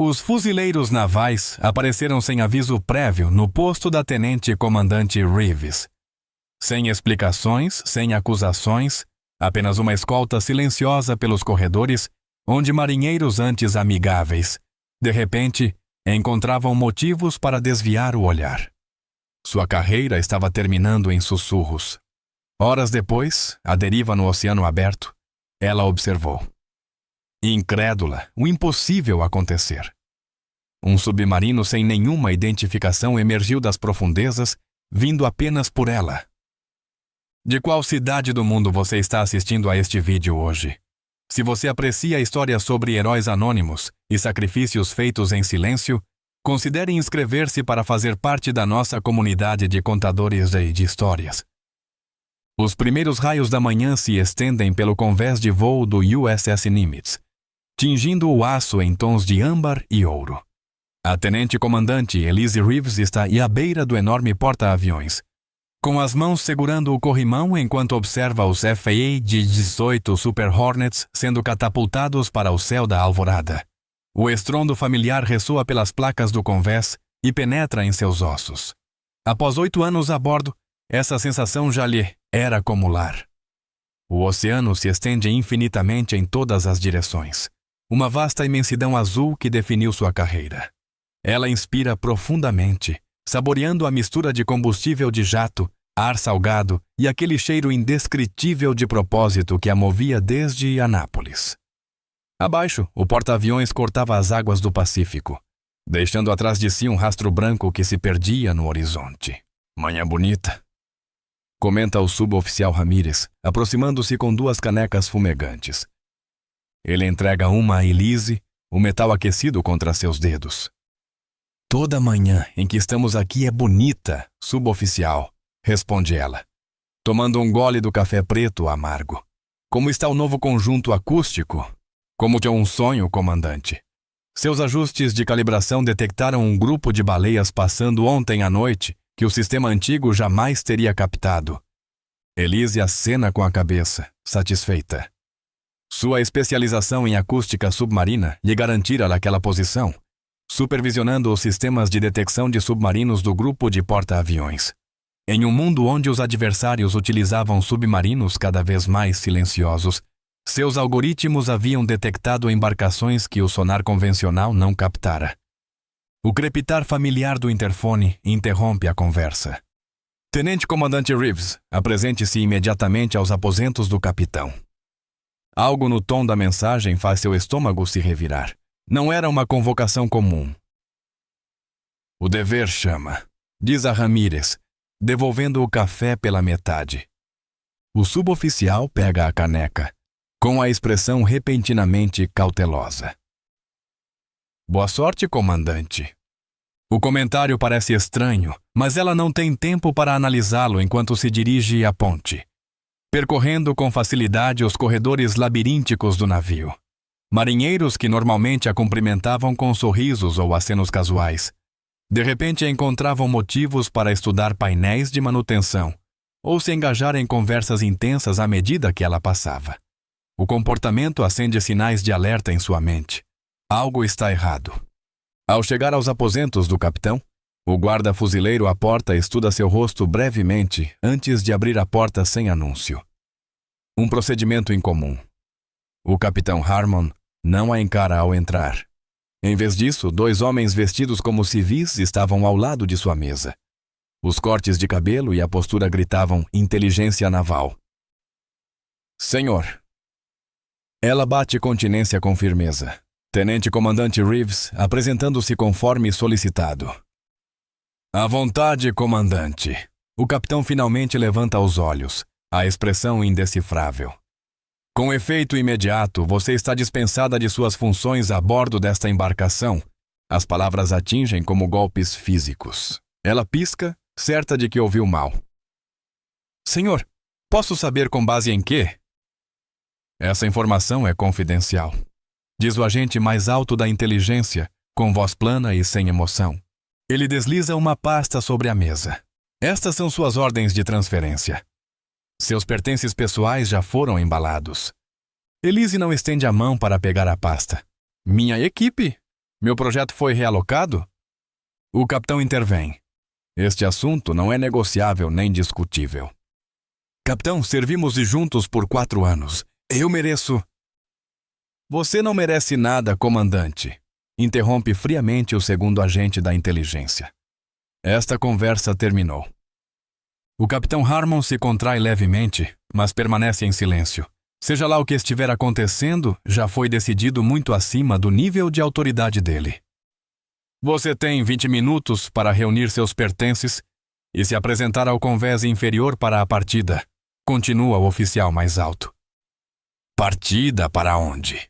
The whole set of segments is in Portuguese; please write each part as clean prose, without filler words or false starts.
Os fuzileiros navais apareceram sem aviso prévio no posto da tenente-comandante Reeves. Sem explicações, sem acusações, apenas uma escolta silenciosa pelos corredores, onde marinheiros antes amigáveis, de repente, encontravam motivos para desviar o olhar. Sua carreira estava terminando em sussurros. Horas depois, à deriva no oceano aberto, ela observou. Incrédula, o impossível acontecer. Um submarino sem nenhuma identificação emergiu das profundezas, vindo apenas por ela. De qual cidade do mundo você está assistindo a este vídeo hoje? Se você aprecia a história sobre heróis anônimos e sacrifícios feitos em silêncio, considere inscrever-se para fazer parte da nossa comunidade de contadores de histórias. Os primeiros raios da manhã se estendem pelo convés de voo do USS Nimitz, tingindo o aço em tons de âmbar e ouro. A tenente-comandante Elise Reeves está à beira do enorme porta-aviões, com as mãos segurando o corrimão enquanto observa os FA-18 Super Hornets sendo catapultados para o céu da alvorada. O estrondo familiar ressoa pelas placas do convés e penetra em seus ossos. Após 8 anos a bordo, essa sensação já lhe era como lar. O oceano se estende infinitamente em todas as direções. Uma vasta imensidão azul que definiu sua carreira. Ela inspira profundamente, saboreando a mistura de combustível de jato, ar salgado e aquele cheiro indescritível de propósito que a movia desde Anápolis. Abaixo, o porta-aviões cortava as águas do Pacífico, deixando atrás de si um rastro branco que se perdia no horizonte. Manhã bonita, comenta o suboficial Ramírez, aproximando-se com 2 canecas fumegantes. Ele entrega uma a Elise, o metal aquecido contra seus dedos. Toda manhã em que estamos aqui é bonita, suboficial, responde ela, tomando um gole do café preto amargo. Como está o novo conjunto acústico? Como que é um sonho, comandante. Seus ajustes de calibração detectaram um grupo de baleias passando ontem à noite que o sistema antigo jamais teria captado. Elise acena com a cabeça, satisfeita. Sua especialização em acústica submarina lhe garantira aquela posição, supervisionando os sistemas de detecção de submarinos do grupo de porta-aviões. Em um mundo onde os adversários utilizavam submarinos cada vez mais silenciosos, seus algoritmos haviam detectado embarcações que o sonar convencional não captara. O crepitar familiar do interfone interrompe a conversa. Tenente-comandante Reeves, apresente-se imediatamente aos aposentos do capitão. Algo no tom da mensagem faz seu estômago se revirar. Não era uma convocação comum. O dever chama, diz a Ramírez, devolvendo o café pela metade. O suboficial pega a caneca, com a expressão repentinamente cautelosa. Boa sorte, comandante. O comentário parece estranho, mas ela não tem tempo para analisá-lo enquanto se dirige à ponte, percorrendo com facilidade os corredores labirínticos do navio. Marinheiros que normalmente a cumprimentavam com sorrisos ou acenos casuais, de repente encontravam motivos para estudar painéis de manutenção ou se engajar em conversas intensas à medida que ela passava. O comportamento acende sinais de alerta em sua mente. Algo está errado. Ao chegar aos aposentos do capitão, o guarda-fuzileiro à porta estuda seu rosto brevemente antes de abrir a porta sem anúncio. Um procedimento incomum. O capitão Harmon não a encara ao entrar. Em vez disso, 2 homens vestidos como civis estavam ao lado de sua mesa. Os cortes de cabelo e a postura gritavam inteligência naval. Senhor. Ela bate continência com firmeza. Tenente-comandante Reeves, apresentando-se conforme solicitado. À vontade, comandante. O capitão finalmente levanta os olhos, a expressão indecifrável. Com efeito imediato, você está dispensada de suas funções a bordo desta embarcação. As palavras atingem como golpes físicos. Ela pisca, certa de que ouviu mal. Senhor, posso saber com base em quê? Essa informação é confidencial, diz o agente mais alto da inteligência, com voz plana e sem emoção. Ele desliza uma pasta sobre a mesa. Estas são suas ordens de transferência. Seus pertences pessoais já foram embalados. Elise não estende a mão para pegar a pasta. Minha equipe? Meu projeto foi realocado? O capitão intervém. Este assunto não é negociável nem discutível. Capitão, servimos juntos por 4 anos. Eu mereço... Você não merece nada, comandante, interrompe friamente o segundo agente da inteligência. Esta conversa terminou. O capitão Harmon se contrai levemente, mas permanece em silêncio. Seja lá o que estiver acontecendo, já foi decidido muito acima do nível de autoridade dele. Você tem 20 minutos para reunir seus pertences e se apresentar ao convés inferior para a partida, continua o oficial mais alto. Partida para onde?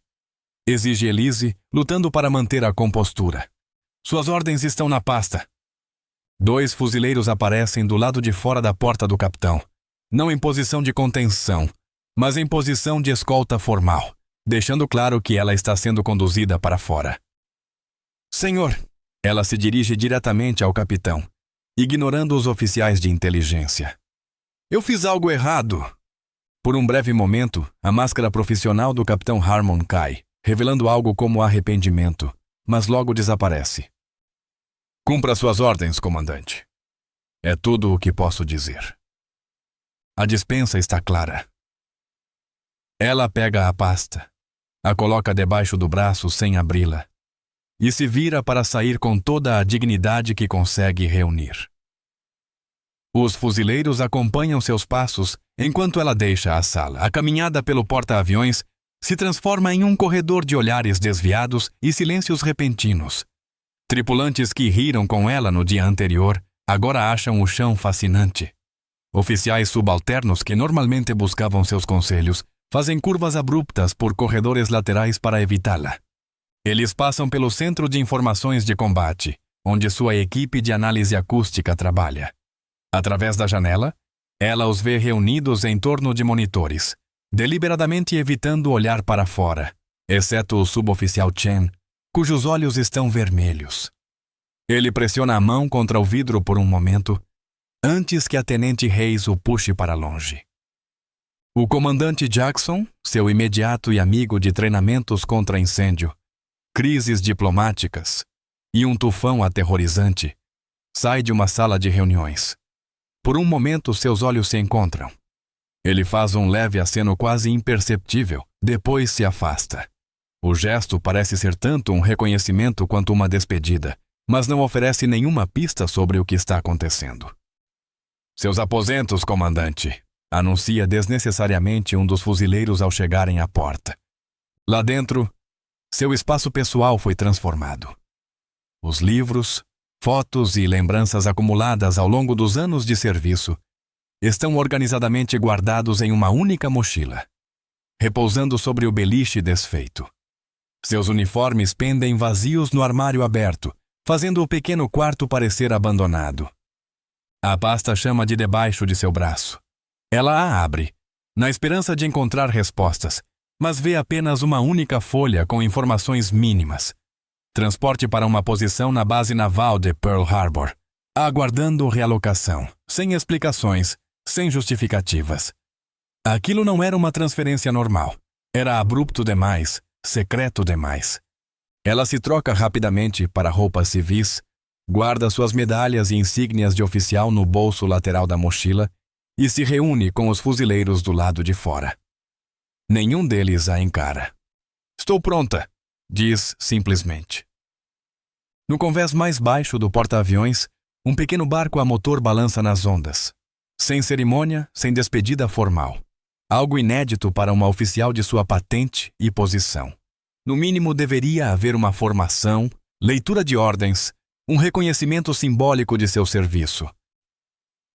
Exige Elise, lutando para manter a compostura. Suas ordens estão na pasta. 2 fuzileiros aparecem do lado de fora da porta do capitão, não em posição de contenção, mas em posição de escolta formal, deixando claro que ela está sendo conduzida para fora. Senhor, ela se dirige diretamente ao capitão, ignorando os oficiais de inteligência. Eu fiz algo errado. Por um breve momento, a máscara profissional do capitão Harmon cai, revelando algo como arrependimento, mas logo desaparece. Cumpra suas ordens, comandante. É tudo o que posso dizer. A dispensa está clara. Ela pega a pasta, a coloca debaixo do braço sem abri-la, e se vira para sair com toda a dignidade que consegue reunir. Os fuzileiros acompanham seus passos enquanto ela deixa a sala. A caminhada pelo porta-aviões se transforma em um corredor de olhares desviados e silêncios repentinos. Tripulantes que riram com ela no dia anterior agora acham o chão fascinante. Oficiais subalternos que normalmente buscavam seus conselhos fazem curvas abruptas por corredores laterais para evitá-la. Eles passam pelo Centro de Informações de Combate, onde sua equipe de análise acústica trabalha. Através da janela, ela os vê reunidos em torno de monitores, deliberadamente evitando olhar para fora, exceto o suboficial Chen, cujos olhos estão vermelhos. Ele pressiona a mão contra o vidro por um momento, antes que a tenente Reis o puxe para longe. O comandante Jackson, seu imediato e amigo de treinamentos contra incêndio, crises diplomáticas e um tufão aterrorizante, sai de uma sala de reuniões. Por um momento, seus olhos se encontram. Ele faz um leve aceno quase imperceptível, depois se afasta. O gesto parece ser tanto um reconhecimento quanto uma despedida, mas não oferece nenhuma pista sobre o que está acontecendo. Seus aposentos, comandante, anuncia desnecessariamente um dos fuzileiros ao chegarem à porta. Lá dentro, seu espaço pessoal foi transformado. Os livros, fotos e lembranças acumuladas ao longo dos anos de serviço estão organizadamente guardados em uma única mochila, repousando sobre o beliche desfeito. Seus uniformes pendem vazios no armário aberto, fazendo o pequeno quarto parecer abandonado. A pasta chama de debaixo de seu braço. Ela a abre, na esperança de encontrar respostas, mas vê apenas uma única folha com informações mínimas. Transporte para uma posição na base naval de Pearl Harbor, aguardando realocação, sem explicações, sem justificativas. Aquilo não era uma transferência normal. Era abrupto demais, secreto demais. Ela se troca rapidamente para roupas civis, guarda suas medalhas e insígnias de oficial no bolso lateral da mochila e se reúne com os fuzileiros do lado de fora. Nenhum deles a encara. Estou pronta, diz simplesmente. No convés mais baixo do porta-aviões, um pequeno barco a motor balança nas ondas. Sem cerimônia, sem despedida formal. Algo inédito para uma oficial de sua patente e posição. No mínimo deveria haver uma formação, leitura de ordens, um reconhecimento simbólico de seu serviço.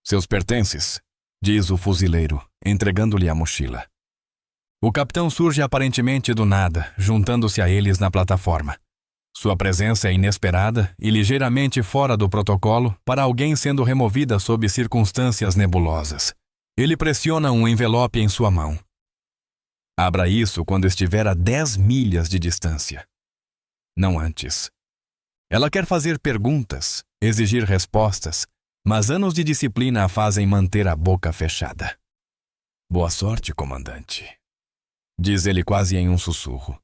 Seus pertences, diz o fuzileiro, entregando-lhe a mochila. O capitão surge aparentemente do nada, juntando-se a eles na plataforma. Sua presença é inesperada e ligeiramente fora do protocolo para alguém sendo removida sob circunstâncias nebulosas. Ele pressiona um envelope em sua mão. Abra isso quando estiver a 10 milhas de distância. Não antes. Ela quer fazer perguntas, exigir respostas, mas anos de disciplina a fazem manter a boca fechada. Boa sorte, comandante, diz ele quase em um sussurro.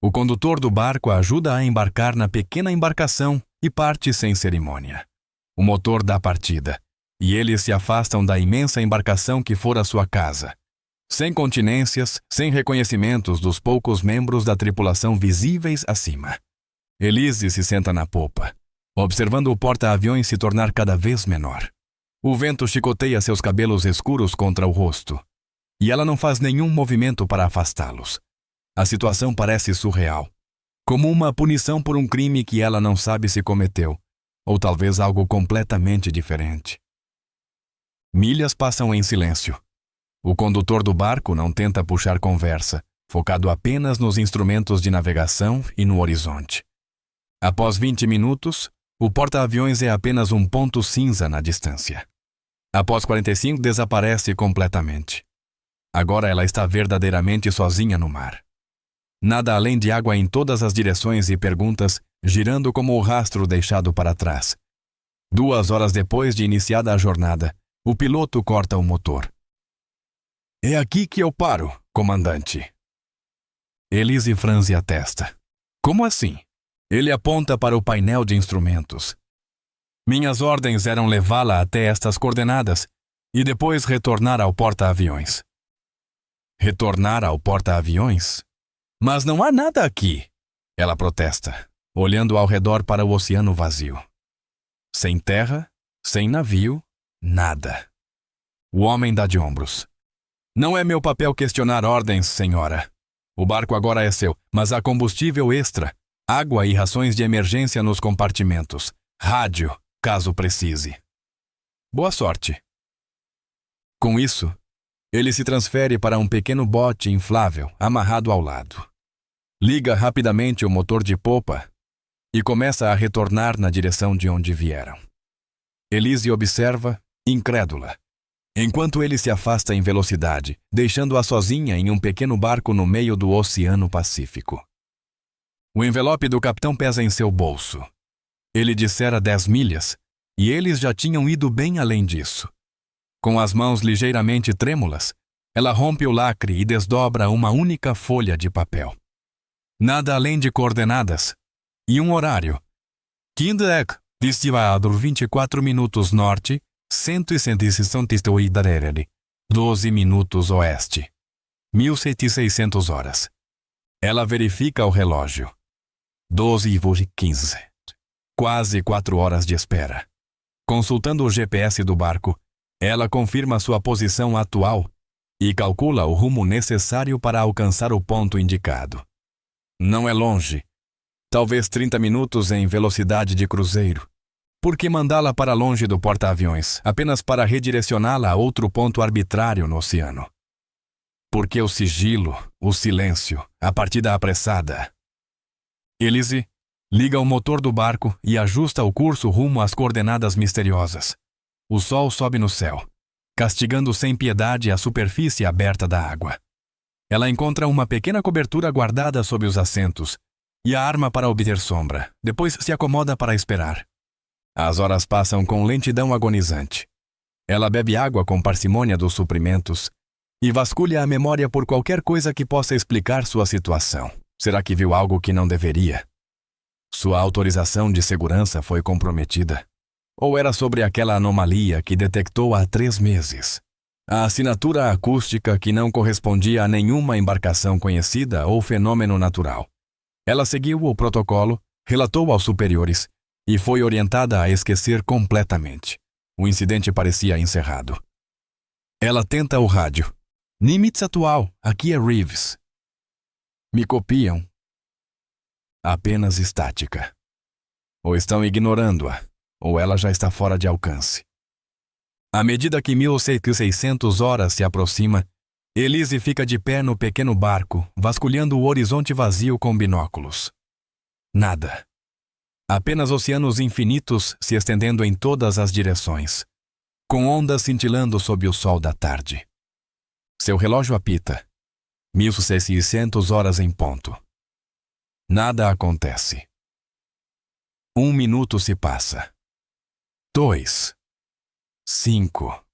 O condutor do barco a ajuda a embarcar na pequena embarcação e parte sem cerimônia. O motor dá partida, e eles se afastam da imensa embarcação que fora sua casa, sem continências, sem reconhecimentos dos poucos membros da tripulação visíveis acima. Elise se senta na popa, observando o porta-aviões se tornar cada vez menor. O vento chicoteia seus cabelos escuros contra o rosto, e ela não faz nenhum movimento para afastá-los. A situação parece surreal, como uma punição por um crime que ela não sabe se cometeu, ou talvez algo completamente diferente. Milhas passam em silêncio. O condutor do barco não tenta puxar conversa, focado apenas nos instrumentos de navegação e no horizonte. Após 20 minutos, o porta-aviões é apenas um ponto cinza na distância. Após 45, desaparece completamente. Agora ela está verdadeiramente sozinha no mar. Nada além de água em todas as direções e perguntas, girando como o rastro deixado para trás. 2 horas depois de iniciada a jornada, o piloto corta o motor. É aqui que eu paro, comandante. Elise franze a testa. Como assim? Ele aponta para o painel de instrumentos. Minhas ordens eram levá-la até estas coordenadas e depois retornar ao porta-aviões. Retornar ao porta-aviões? Mas não há nada aqui, ela protesta, olhando ao redor para o oceano vazio. Sem terra, sem navio, nada. O homem dá de ombros. Não é meu papel questionar ordens, senhora. O barco agora é seu, mas há combustível extra, água e rações de emergência nos compartimentos. Rádio, caso precise. Boa sorte. Com isso, ele se transfere para um pequeno bote inflável amarrado ao lado. Liga rapidamente o motor de popa e começa a retornar na direção de onde vieram. Elise observa, incrédula, enquanto ele se afasta em velocidade, deixando-a sozinha em um pequeno barco no meio do Oceano Pacífico. O envelope do capitão pesa em seu bolso. Ele dissera 10 milhas, e eles já tinham ido bem além disso. Com as mãos ligeiramente trêmulas, ela rompe o lacre e desdobra uma única folha de papel. Nada além de coordenadas e um horário. Kindeck, destilado 24 minutos norte, 168 12 minutos oeste. 1700 horas. Ela verifica o relógio. 12h15. Quase 4 horas de espera. Consultando o GPS do barco, ela confirma sua posição atual e calcula o rumo necessário para alcançar o ponto indicado. Não é longe. Talvez 30 minutos em velocidade de cruzeiro. Por que mandá-la para longe do porta-aviões, apenas para redirecioná-la a outro ponto arbitrário no oceano? Por que o sigilo, o silêncio, a partida apressada? Elise liga o motor do barco e ajusta o curso rumo às coordenadas misteriosas. O sol sobe no céu, castigando sem piedade a superfície aberta da água. Ela encontra uma pequena cobertura guardada sob os assentos e a arma para obter sombra. Depois se acomoda para esperar. As horas passam com lentidão agonizante. Ela bebe água com parcimônia dos suprimentos e vasculha a memória por qualquer coisa que possa explicar sua situação. Será que viu algo que não deveria? Sua autorização de segurança foi comprometida? Ou era sobre aquela anomalia que detectou há 3 meses? A assinatura acústica que não correspondia a nenhuma embarcação conhecida ou fenômeno natural. Ela seguiu o protocolo, relatou aos superiores e foi orientada a esquecer completamente. O incidente parecia encerrado. Ela tenta o rádio. Nimitz atual, aqui é Reeves. Me copiam. Apenas estática. Ou estão ignorando-a, ou ela já está fora de alcance. À medida que 1600 horas se aproxima, Elise fica de pé no pequeno barco, vasculhando o horizonte vazio com binóculos. Nada. Apenas oceanos infinitos se estendendo em todas as direções, com ondas cintilando sob o sol da tarde. Seu relógio apita. 1600 horas em ponto. Nada acontece. 1 minuto se passa. 2. 5.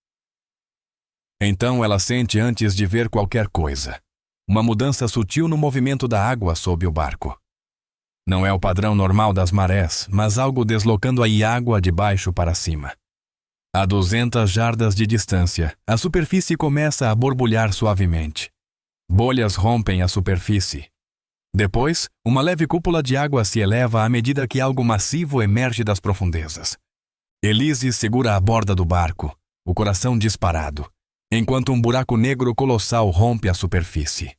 Então ela sente antes de ver qualquer coisa. uma mudança sutil no movimento da água sob o barco. Não é o padrão normal das marés, mas algo deslocando a água de baixo para cima. A 200 jardas de distância, a superfície começa a borbulhar suavemente. Bolhas rompem a superfície. Depois, uma leve cúpula de água se eleva à medida que algo massivo emerge das profundezas. Elise segura a borda do barco, o coração disparado, enquanto um buraco negro colossal rompe a superfície.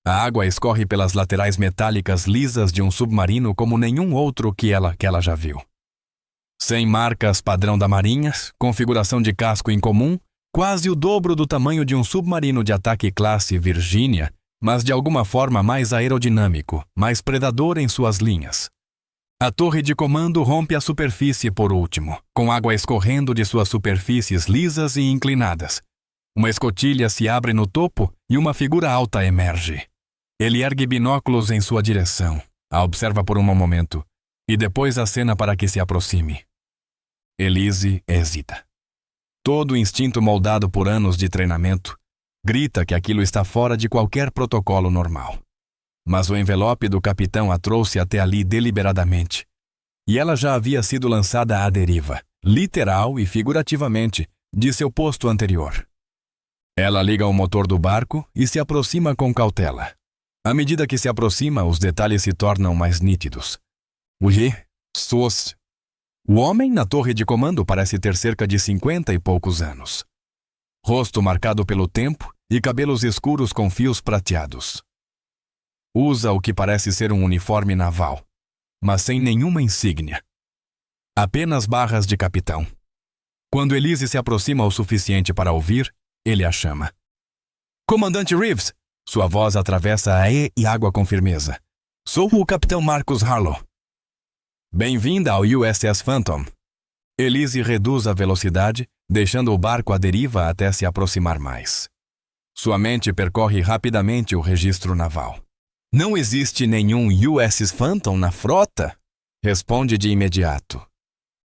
A água escorre pelas laterais metálicas lisas de um submarino como nenhum outro que ela já viu. Sem marcas padrão da Marinha, configuração de casco incomum, quase o dobro do tamanho de um submarino de ataque classe Virginia, mas de alguma forma mais aerodinâmico, mais predador em suas linhas. A torre de comando rompe a superfície por último, com água escorrendo de suas superfícies lisas e inclinadas. Uma escotilha se abre no topo e uma figura alta emerge. Ele ergue binóculos em sua direção, a observa por um momento, e depois acena para que se aproxime. Elise hesita. Todo o instinto moldado por anos de treinamento grita que aquilo está fora de qualquer protocolo normal. Mas o envelope do capitão a trouxe até ali deliberadamente. E ela já havia sido lançada à deriva, literal e figurativamente, de seu posto anterior. Ela liga o motor do barco e se aproxima com cautela. À medida que se aproxima, os detalhes se tornam mais nítidos. O homem na torre de comando parece ter cerca de 50 e poucos anos. Rosto marcado pelo tempo e cabelos escuros com fios prateados. Usa o que parece ser um uniforme naval, mas sem nenhuma insígnia. Apenas barras de capitão. Quando Elise se aproxima o suficiente para ouvir, ele a chama. Comandante Reeves! Sua voz atravessa a água com firmeza. Sou o capitão Marcus Harlow. Bem-vinda ao USS Phantom. Elise reduz a velocidade, deixando o barco à deriva até se aproximar mais. Sua mente percorre rapidamente o registro naval. Não existe nenhum USS Phantom na frota? Responde de imediato.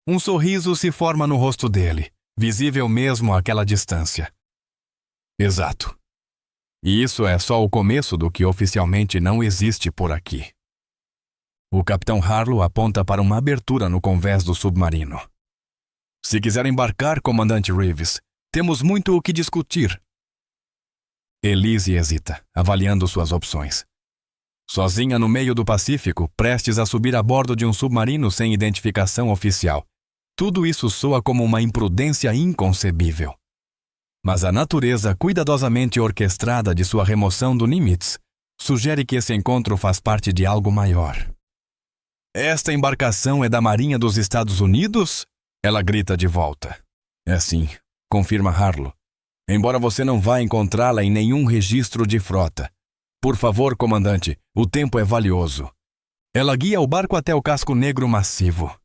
Um sorriso se forma no rosto dele, visível mesmo àquela distância. Exato. E isso é só o começo do que oficialmente não existe por aqui. O capitão Harlow aponta para uma abertura no convés do submarino. Se quiser embarcar, comandante Reeves, temos muito o que discutir. Elise hesita, avaliando suas opções. Sozinha no meio do Pacífico, prestes a subir a bordo de um submarino sem identificação oficial. Tudo isso soa como uma imprudência inconcebível. Mas a natureza cuidadosamente orquestrada de sua remoção do Nimitz sugere que esse encontro faz parte de algo maior. Esta embarcação é da Marinha dos Estados Unidos? Ela grita de volta. É sim, confirma Harlow. Embora você não vá encontrá-la em nenhum registro de frota. Por favor, comandante, o tempo é valioso. Ela guia o barco até o casco negro massivo.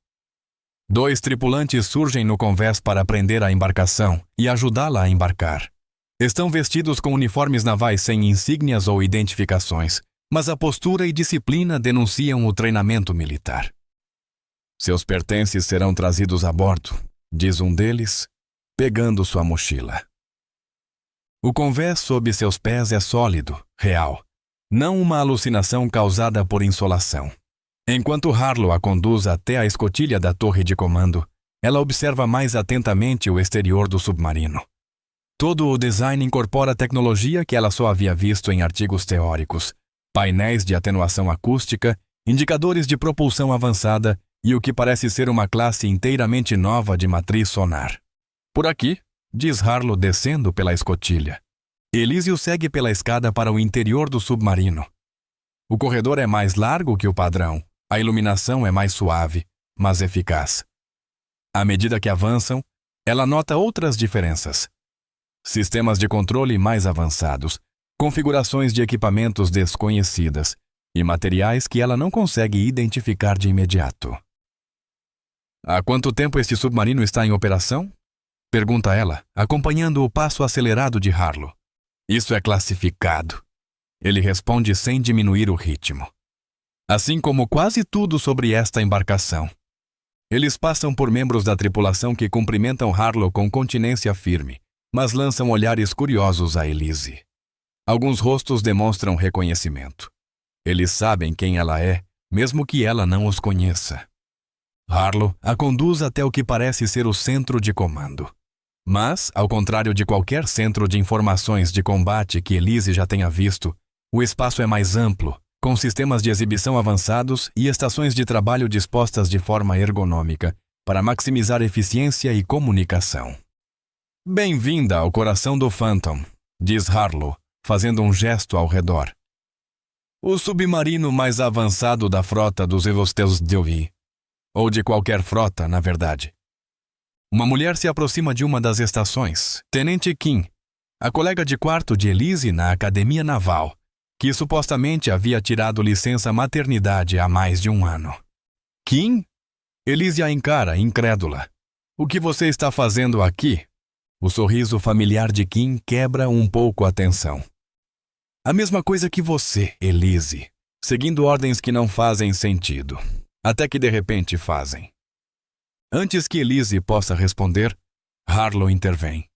2 tripulantes surgem no convés para prender a embarcação e ajudá-la a embarcar. Estão vestidos com uniformes navais sem insígnias ou identificações, mas a postura e disciplina denunciam o treinamento militar. Seus pertences serão trazidos a bordo, diz um deles, pegando sua mochila. O convés sob seus pés é sólido, real, não uma alucinação causada por insolação. Enquanto Harlow a conduz até a escotilha da torre de comando, ela observa mais atentamente o exterior do submarino. Todo o design incorpora tecnologia que ela só havia visto em artigos teóricos, painéis de atenuação acústica, indicadores de propulsão avançada e o que parece ser uma classe inteiramente nova de matriz sonar. Por aqui, diz Harlow descendo pela escotilha. Elise o segue pela escada para o interior do submarino. O corredor é mais largo que o padrão. A iluminação é mais suave, mas eficaz. À medida que avançam, ela nota outras diferenças. Sistemas de controle mais avançados, configurações de equipamentos desconhecidas e materiais que ela não consegue identificar de imediato. Há quanto tempo este submarino está em operação? Pergunta ela, acompanhando o passo acelerado de Harlow. Isso é classificado. Ele responde sem diminuir o ritmo. Assim como quase tudo sobre esta embarcação. Eles passam por membros da tripulação que cumprimentam Harlow com continência firme, mas lançam olhares curiosos a Elise. Alguns rostos demonstram reconhecimento. Eles sabem quem ela é, mesmo que ela não os conheça. Harlow a conduz até o que parece ser o centro de comando. Mas, ao contrário de qualquer centro de informações de combate que Elise já tenha visto, o espaço é mais amplo, com sistemas de exibição avançados e estações de trabalho dispostas de forma ergonômica para maximizar eficiência e comunicação. Bem-vinda ao coração do Phantom, diz Harlow, fazendo um gesto ao redor. O submarino mais avançado da frota dos Evostes Delvi. Ou de qualquer frota, na verdade. Uma mulher se aproxima de uma das estações, Tenente Kim, a colega de quarto de Elise na Academia Naval, que supostamente havia tirado licença maternidade há mais de um ano. Kim? Elise a encara, incrédula. O que você está fazendo aqui? O sorriso familiar de Kim quebra um pouco a tensão. A mesma coisa que você, Elise, seguindo ordens que não fazem sentido, até que de repente fazem. Antes que Elise possa responder, Harlow intervém.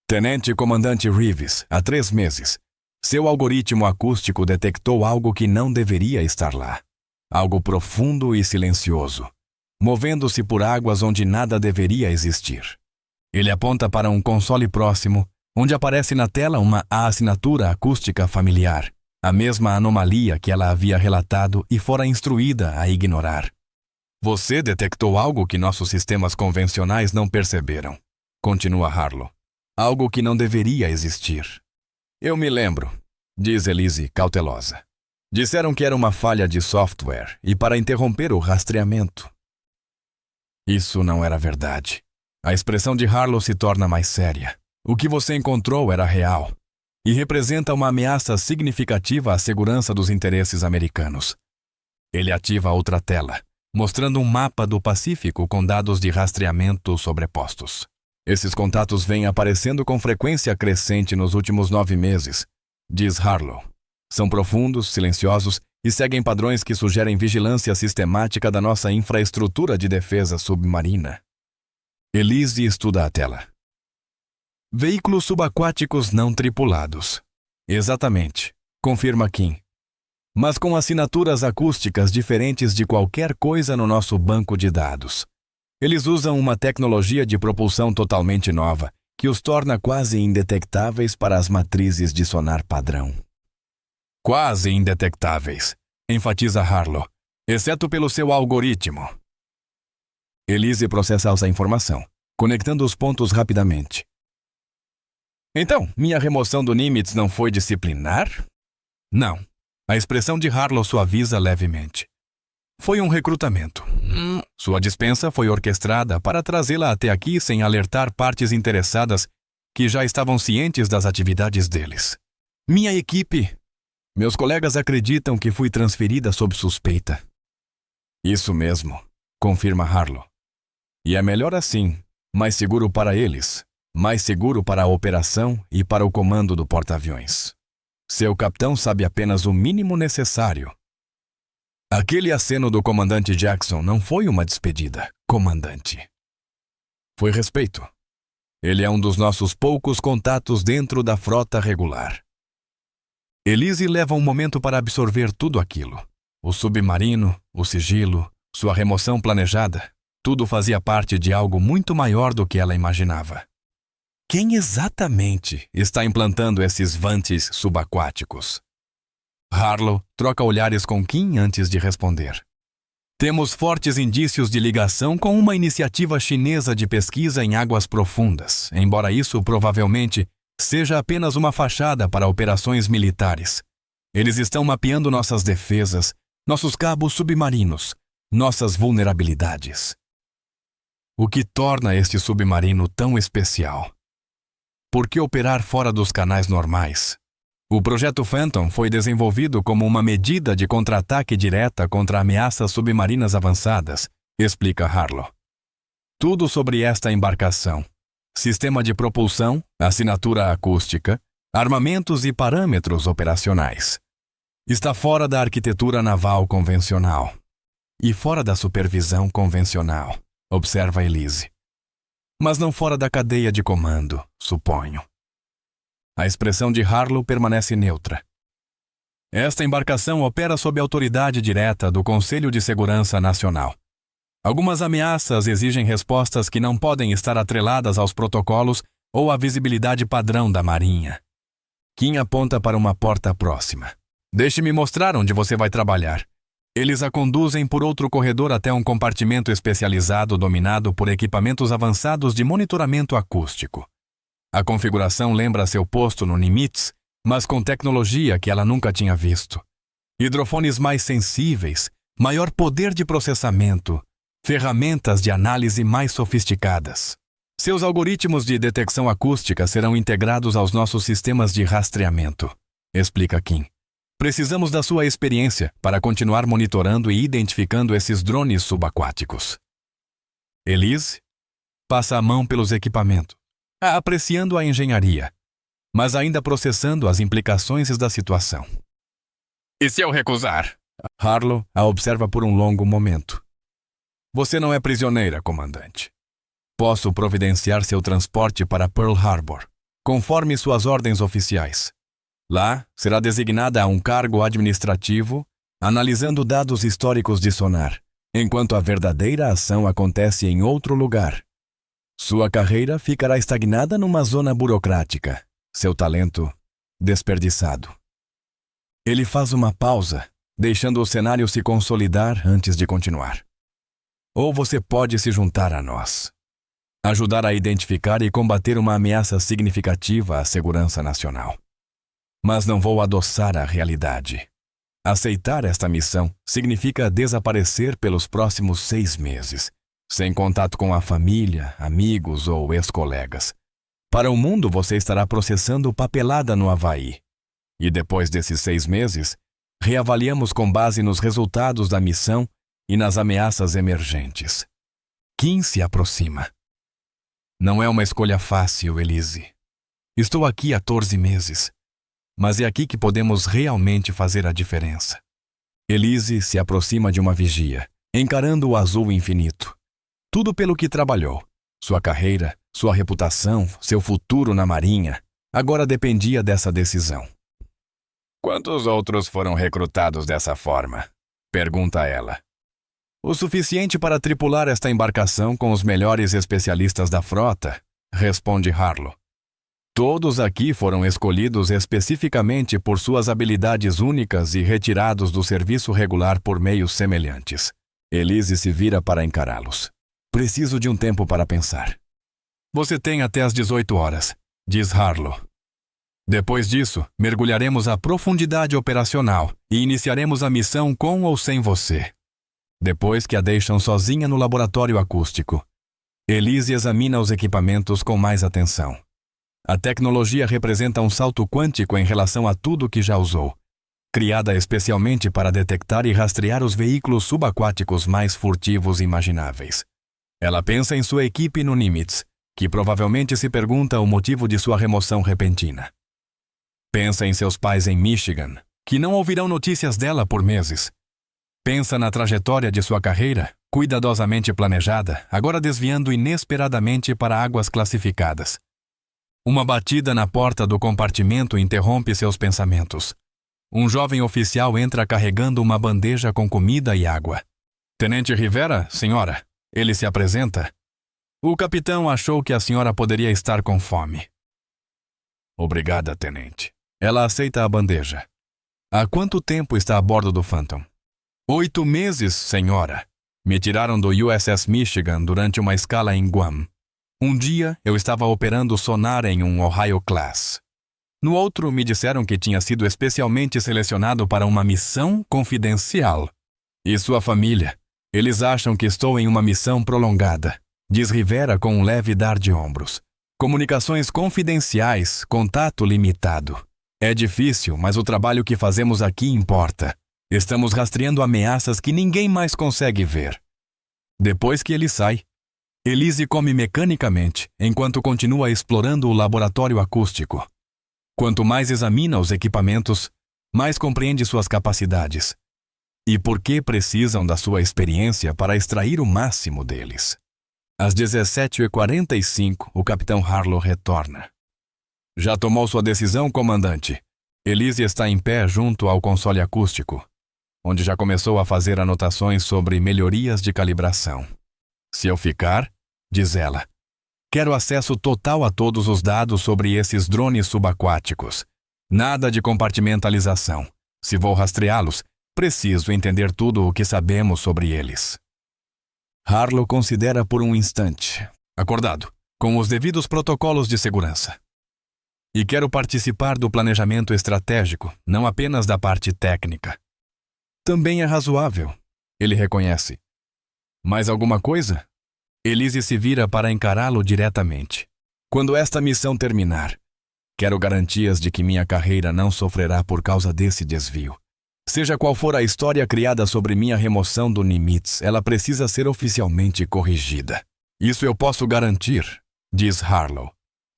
Tenente Comandante Reeves, há 3 meses, seu algoritmo acústico detectou algo que não deveria estar lá. Algo profundo e silencioso, movendo-se por águas onde nada deveria existir. Ele aponta para um console próximo, onde aparece na tela uma assinatura acústica familiar, a mesma anomalia que ela havia relatado e fora instruída a ignorar. Você detectou algo que nossos sistemas convencionais não perceberam, continua Harlow. Algo que não deveria existir. Eu me lembro, diz Elise, cautelosa. Disseram que era uma falha de software e para interromper o rastreamento. Isso não era verdade. A expressão de Harlow se torna mais séria. O que você encontrou era real e representa uma ameaça significativa à segurança dos interesses americanos. Ele ativa outra tela, mostrando um mapa do Pacífico com dados de rastreamento sobrepostos. Esses contatos vêm aparecendo com frequência crescente nos últimos 9 meses, diz Harlow. São profundos, silenciosos e seguem padrões que sugerem vigilância sistemática da nossa infraestrutura de defesa submarina. Elise estuda a tela. Veículos subaquáticos não tripulados. Exatamente, confirma Kim. Mas com assinaturas acústicas diferentes de qualquer coisa no nosso banco de dados. Eles usam uma tecnologia de propulsão totalmente nova, que os torna quase indetectáveis para as matrizes de sonar padrão. Quase indetectáveis, enfatiza Harlow, exceto pelo seu algoritmo. Elise processa essa informação, conectando os pontos rapidamente. Então, minha remoção do Nimitz não foi disciplinar? Não. A expressão de Harlow suaviza levemente. Foi um recrutamento. Sua dispensa foi orquestrada para trazê-la até aqui sem alertar partes interessadas que já estavam cientes das atividades deles. Minha equipe... Meus colegas acreditam que fui transferida sob suspeita. Isso mesmo, confirma Harlow. E é melhor assim, mais seguro para eles, mais seguro para a operação e para o comando do porta-aviões. Seu capitão sabe apenas o mínimo necessário. Aquele aceno do comandante Jackson não foi uma despedida, comandante. Foi respeito. Ele é um dos nossos poucos contatos dentro da frota regular. Elise leva um momento para absorver tudo aquilo. O submarino, o sigilo, sua remoção planejada, tudo fazia parte de algo muito maior do que ela imaginava. Quem exatamente está implantando esses vantes subaquáticos? Harlow troca olhares com Kim antes de responder. Temos fortes indícios de ligação com uma iniciativa chinesa de pesquisa em águas profundas, embora isso provavelmente seja apenas uma fachada para operações militares. Eles estão mapeando nossas defesas, nossos cabos submarinos, nossas vulnerabilidades. O que torna este submarino tão especial? Por que operar fora dos canais normais? O projeto Phantom foi desenvolvido como uma medida de contra-ataque direta contra ameaças submarinas avançadas, explica Harlow. Tudo sobre esta embarcação. Sistema de propulsão, assinatura acústica, armamentos e parâmetros operacionais. Está fora da arquitetura naval convencional. E fora da supervisão convencional, observa Elise. Mas não fora da cadeia de comando, suponho. A expressão de Harlow permanece neutra. Esta embarcação opera sob autoridade direta do Conselho de Segurança Nacional. Algumas ameaças exigem respostas que não podem estar atreladas aos protocolos ou à visibilidade padrão da Marinha. Kim aponta para uma porta próxima. Deixe-me mostrar onde você vai trabalhar. Eles a conduzem por outro corredor até um compartimento especializado dominado por equipamentos avançados de monitoramento acústico. A configuração lembra seu posto no Nimitz, mas com tecnologia que ela nunca tinha visto. Hidrofones mais sensíveis, maior poder de processamento, ferramentas de análise mais sofisticadas. Seus algoritmos de detecção acústica serão integrados aos nossos sistemas de rastreamento, explica Kim. Precisamos da sua experiência para continuar monitorando e identificando esses drones subaquáticos. Elise passa a mão pelos equipamentos, apreciando a engenharia, mas ainda processando as implicações da situação. E se eu recusar? Harlow a observa por um longo momento. Você não é prisioneira, comandante. Posso providenciar seu transporte para Pearl Harbor, conforme suas ordens oficiais. Lá, será designada a um cargo administrativo, analisando dados históricos de sonar, enquanto a verdadeira ação acontece em outro lugar. Sua carreira ficará estagnada numa zona burocrática, seu talento desperdiçado. Ele faz uma pausa, deixando o cenário se consolidar antes de continuar. Ou você pode se juntar a nós. Ajudar a identificar e combater uma ameaça significativa à segurança nacional. Mas não vou adoçar a realidade. Aceitar esta missão significa desaparecer pelos próximos 6 meses, sem contato com a família, amigos ou ex-colegas. Para o mundo, você estará processando papelada no Havaí. E depois desses 6 meses, reavaliamos com base nos resultados da missão e nas ameaças emergentes. Kim se aproxima. Não é uma escolha fácil, Elise. Estou aqui há 14 meses, mas é aqui que podemos realmente fazer a diferença. Elise se aproxima de uma vigia, encarando o azul infinito. Tudo pelo que trabalhou. Sua carreira, sua reputação, seu futuro na Marinha, agora dependia dessa decisão. Quantos outros foram recrutados dessa forma? Pergunta ela. O suficiente para tripular esta embarcação com os melhores especialistas da frota, responde Harlow. Todos aqui foram escolhidos especificamente por suas habilidades únicas e retirados do serviço regular por meios semelhantes. Elise se vira para encará-los. Preciso de um tempo para pensar. Você tem até às 18 horas, diz Harlow. Depois disso, mergulharemos à profundidade operacional e iniciaremos a missão com ou sem você. Depois que a deixam sozinha no laboratório acústico, Elise examina os equipamentos com mais atenção. A tecnologia representa um salto quântico em relação a tudo que já usou, criada especialmente para detectar e rastrear os veículos subaquáticos mais furtivos imagináveis. Ela pensa em sua equipe no Nimitz, que provavelmente se pergunta o motivo de sua remoção repentina. Pensa em seus pais em Michigan, que não ouvirão notícias dela por meses. Pensa na trajetória de sua carreira, cuidadosamente planejada, agora desviando inesperadamente para águas classificadas. Uma batida na porta do compartimento interrompe seus pensamentos. Um jovem oficial entra carregando uma bandeja com comida e água. Tenente Rivera, senhora, ele se apresenta. O capitão achou que a senhora poderia estar com fome. Obrigada, tenente. Ela aceita a bandeja. Há quanto tempo está a bordo do Phantom? 8 meses, senhora. Me tiraram do USS Michigan durante uma escala em Guam. Um dia, eu estava operando sonar em um Ohio Class. No outro, me disseram que tinha sido especialmente selecionado para uma missão confidencial. E sua família? Eles acham que estou em uma missão prolongada, diz Rivera com um leve dar de ombros. Comunicações confidenciais, contato limitado. É difícil, mas o trabalho que fazemos aqui importa. Estamos rastreando ameaças que ninguém mais consegue ver. Depois que ele sai, Elise come mecanicamente, enquanto continua explorando o laboratório acústico. Quanto mais examina os equipamentos, mais compreende suas capacidades. E por que precisam da sua experiência para extrair o máximo deles. Às 17h45, o capitão Harlow retorna. Já tomou sua decisão, comandante? Elise está em pé junto ao console acústico, onde já começou a fazer anotações sobre melhorias de calibração. Se eu ficar, diz ela, quero acesso total a todos os dados sobre esses drones subaquáticos. Nada de compartimentalização. Se vou rastreá-los, preciso entender tudo o que sabemos sobre eles. Harlow considera por um instante. Acordado, com os devidos protocolos de segurança. E quero participar do planejamento estratégico, não apenas da parte técnica. Também é razoável, ele reconhece. Mais alguma coisa? Elise se vira para encará-lo diretamente. Quando esta missão terminar, quero garantias de que minha carreira não sofrerá por causa desse desvio. Seja qual for a história criada sobre minha remoção do Nimitz, ela precisa ser oficialmente corrigida. Isso eu posso garantir, diz Harlow.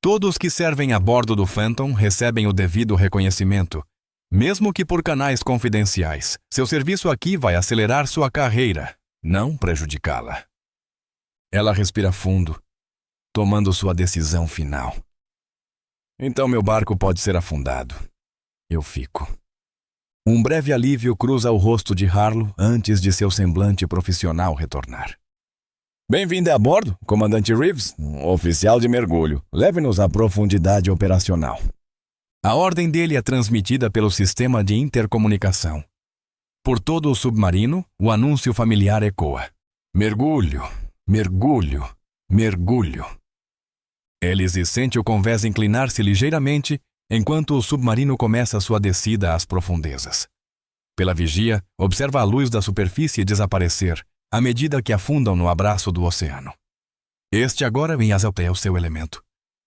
Todos que servem a bordo do Phantom recebem o devido reconhecimento, mesmo que por canais confidenciais. Seu serviço aqui vai acelerar sua carreira, não prejudicá-la. Ela respira fundo, tomando sua decisão final. Então meu barco pode ser afundado. Eu fico. Um breve alívio cruza o rosto de Harlow antes de seu semblante profissional retornar. Bem-vindo a bordo, comandante Reeves, oficial de mergulho. Leve-nos à profundidade operacional. A ordem dele é transmitida pelo sistema de intercomunicação. Por todo o submarino, o anúncio familiar ecoa. Mergulho, mergulho, mergulho. Elise sente o convés inclinar-se ligeiramente enquanto o submarino começa sua descida às profundezas. Pela vigia, observa a luz da superfície desaparecer à medida que afundam no abraço do oceano. Este agora vem até o seu elemento.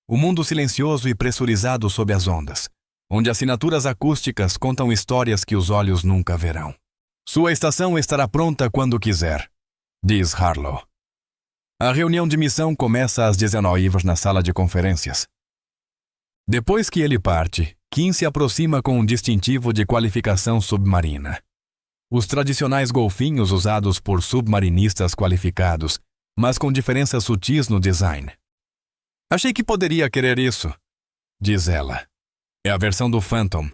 O mundo silencioso e pressurizado sob as ondas, onde assinaturas acústicas contam histórias que os olhos nunca verão. Sua estação estará pronta quando quiser, diz Harlow. A reunião de missão começa às 19h na sala de conferências. Depois que ele parte, Kim se aproxima com um distintivo de qualificação submarina. Os tradicionais golfinhos usados por submarinistas qualificados, mas com diferenças sutis no design. Achei que poderia querer isso, diz ela. É a versão do Phantom.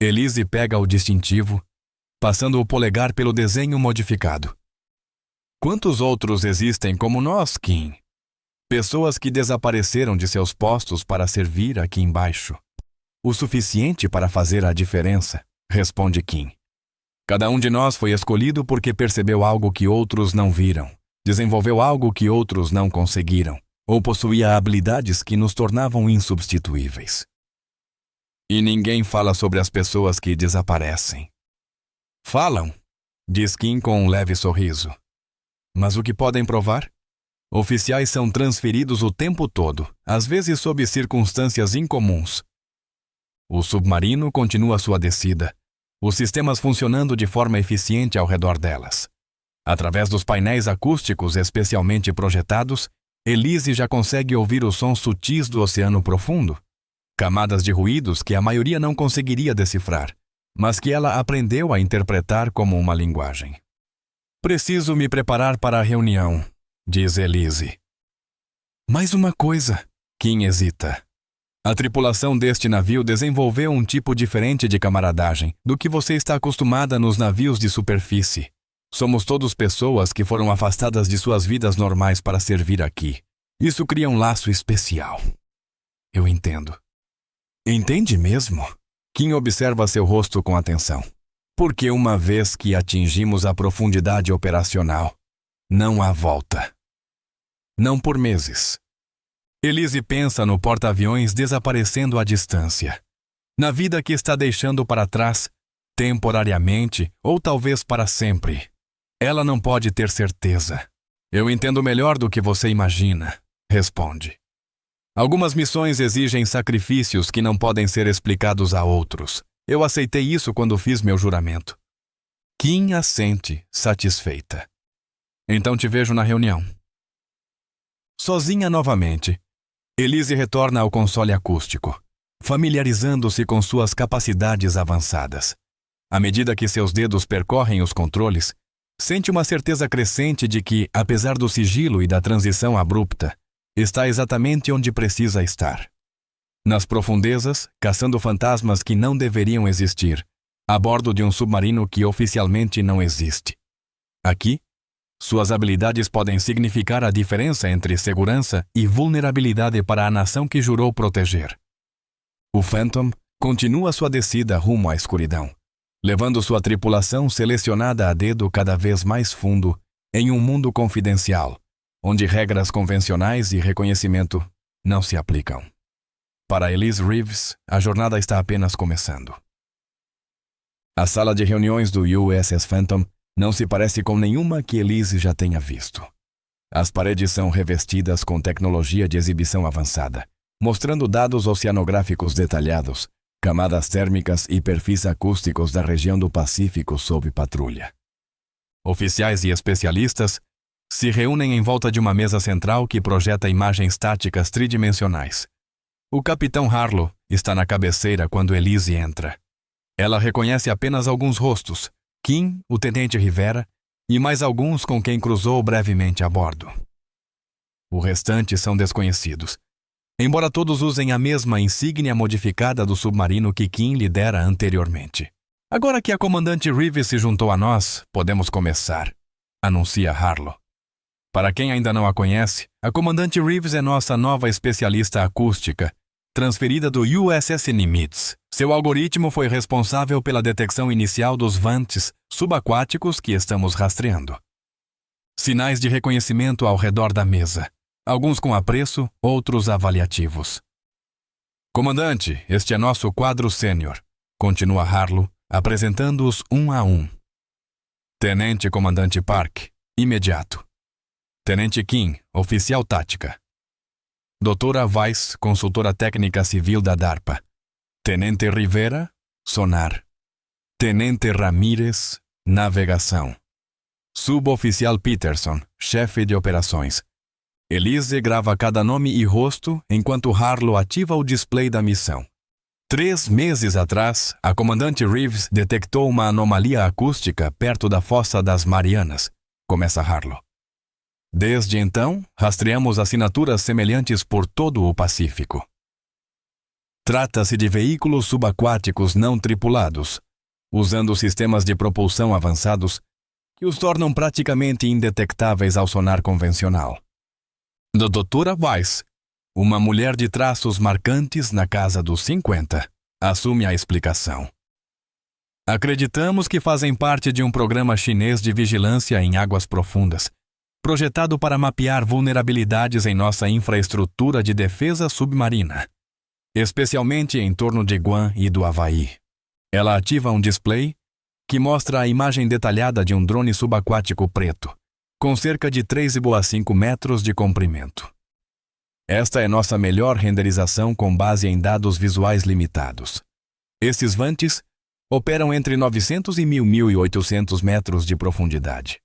Elise pega o distintivo, passando o polegar pelo desenho modificado. Quantos outros existem como nós, Kim? Pessoas que desapareceram de seus postos para servir aqui embaixo. O suficiente para fazer a diferença, responde Kim. Cada um de nós foi escolhido porque percebeu algo que outros não viram, desenvolveu algo que outros não conseguiram, ou possuía habilidades que nos tornavam insubstituíveis. E ninguém fala sobre as pessoas que desaparecem. Falam, diz Kim com um leve sorriso. Mas o que podem provar? Oficiais são transferidos o tempo todo, às vezes sob circunstâncias incomuns. O submarino continua sua descida, os sistemas funcionando de forma eficiente ao redor delas. Através dos painéis acústicos especialmente projetados, Elise já consegue ouvir os sons sutis do oceano profundo, camadas de ruídos que a maioria não conseguiria decifrar, mas que ela aprendeu a interpretar como uma linguagem. Preciso me preparar para a reunião, diz Elise. Mais uma coisa, Kim hesita. A tripulação deste navio desenvolveu um tipo diferente de camaradagem do que você está acostumada nos navios de superfície. Somos todos pessoas que foram afastadas de suas vidas normais para servir aqui. Isso cria um laço especial. Eu entendo. Entende mesmo? Kim observa seu rosto com atenção. Porque uma vez que atingimos a profundidade operacional, não há volta. Não por meses. Elise pensa no porta-aviões desaparecendo à distância. Na vida que está deixando para trás, temporariamente ou talvez para sempre. Ela não pode ter certeza. Eu entendo melhor do que você imagina, responde. Algumas missões exigem sacrifícios que não podem ser explicados a outros. Eu aceitei isso quando fiz meu juramento. Kim assente, satisfeita. Então te vejo na reunião. Sozinha novamente, Elise retorna ao console acústico, familiarizando-se com suas capacidades avançadas. À medida que seus dedos percorrem os controles, sente uma certeza crescente de que, apesar do sigilo e da transição abrupta, está exatamente onde precisa estar. nas profundezas, caçando fantasmas que não deveriam existir, a bordo de um submarino que oficialmente não existe. Aqui, suas habilidades podem significar a diferença entre segurança e vulnerabilidade para a nação que jurou proteger. O Phantom continua sua descida rumo à escuridão, levando sua tripulação selecionada a dedo cada vez mais fundo em um mundo confidencial, onde regras convencionais e reconhecimento não se aplicam. Para Elise Reeves, a jornada está apenas começando. A sala de reuniões do USS Phantom não se parece com nenhuma que Elise já tenha visto. As paredes são revestidas com tecnologia de exibição avançada, mostrando dados oceanográficos detalhados, camadas térmicas e perfis acústicos da região do Pacífico sob patrulha. Oficiais e especialistas se reúnem em volta de uma mesa central que projeta imagens táticas tridimensionais. O capitão Harlow está na cabeceira quando Elise entra. Ela reconhece apenas alguns rostos, Kim, o tenente Rivera, e mais alguns com quem cruzou brevemente a bordo. O restante são desconhecidos, embora todos usem a mesma insígnia modificada do submarino que Kim lidera anteriormente. Agora que a comandante Reeves se juntou a nós, podemos começar, anuncia Harlow. Para quem ainda não a conhece, a comandante Reeves é nossa nova especialista acústica, transferida do USS Nimitz. Seu algoritmo foi responsável pela detecção inicial dos vantes subaquáticos que estamos rastreando. Sinais de reconhecimento ao redor da mesa, alguns com apreço, outros avaliativos. Comandante, este é nosso quadro sênior, continua Harlow, apresentando-os um a um. Tenente Comandante Park, imediato. Tenente Kim, oficial tática. Doutora Weiss, consultora técnica civil da DARPA. Tenente Rivera, sonar. Tenente Ramírez, navegação. Suboficial Peterson, chefe de operações. Elise grava cada nome e rosto enquanto Harlow ativa o display da missão. 3 meses atrás, a comandante Reeves detectou uma anomalia acústica perto da Fossa das Marianas, começa Harlow. Desde então, rastreamos assinaturas semelhantes por todo o Pacífico. Trata-se de veículos subaquáticos não tripulados, usando sistemas de propulsão avançados que os tornam praticamente indetectáveis ao sonar convencional. Da doutora Weiss, uma mulher de traços marcantes na casa dos 50, assume a explicação. Acreditamos que fazem parte de um programa chinês de vigilância em águas profundas, projetado para mapear vulnerabilidades em nossa infraestrutura de defesa submarina, especialmente em torno de Guam e do Havaí. Ela ativa um display que mostra a imagem detalhada de um drone subaquático preto, com cerca de 3,5 metros de comprimento. Esta é nossa melhor renderização com base em dados visuais limitados. Esses vantes operam entre 900 e 1.800 metros de profundidade.